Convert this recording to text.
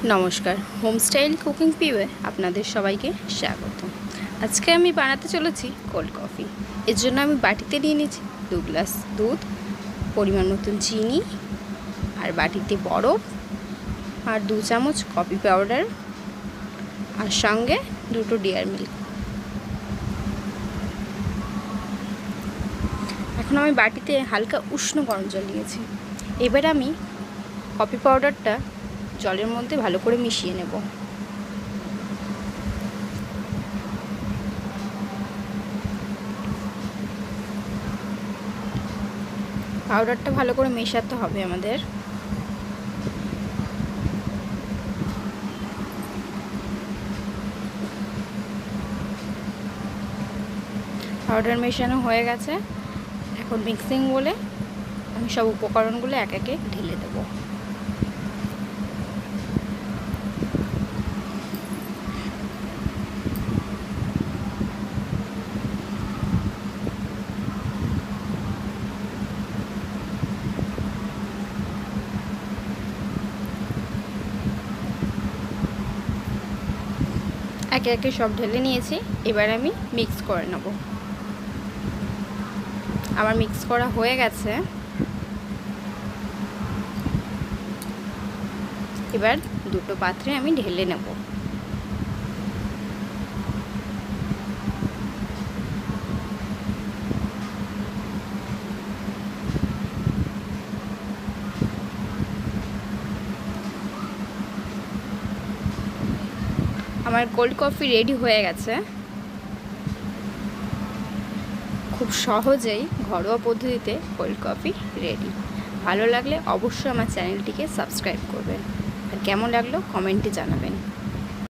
নমস্কার, home style cooking পিওয়ে আপনাদের সবাইকে স্বাগত। আজকে আমি বানাতে চলেছি কোল্ড কফি। এর জন্য আমি বাটিতে নিয়ে নিয়েছি 2 গ্লাস দুধ, পরিমাণ মতন চিনি, আর বাটিতে বরফ, আর 2 চামচ কফি পাউডার, আর সঙ্গে 2টো ডেয়ারি মিল্ক। এখন আমি বাটিতে হালকা উষ্ণ গরম জল নিয়েছি। এবার আমি কফি পাউডারটা জলের মধ্যে ভালো করে মিশিয়ে নেব। পাউডারটা ভালো করে মেশাতে হবে আমাদের। পাউডার মেশানো হয়ে গেছে। এখন মিক্সিং বলে আমি সব উপকরণগুলো এক একে ঢেলে দেব। একে একে সব ঢেলে নিয়েছি। এবার আমি মিক্স করে নেব। আমার মিক্স করা হয়ে গেছে। এবার 2টো পাত্রে আমি ঢেলে নেব। আমার কোল্ড কফি রেডি হয়ে গেছে। খুব সহজেই ঘরোয়া পদ্ধতিতে কোল্ড কফি রেডি। ভালো লাগলে অবশ্যই আমার চ্যানেলটিকে সাবস্ক্রাইব করবেন, আর কেমন লাগলো কমেন্টে জানাবেন।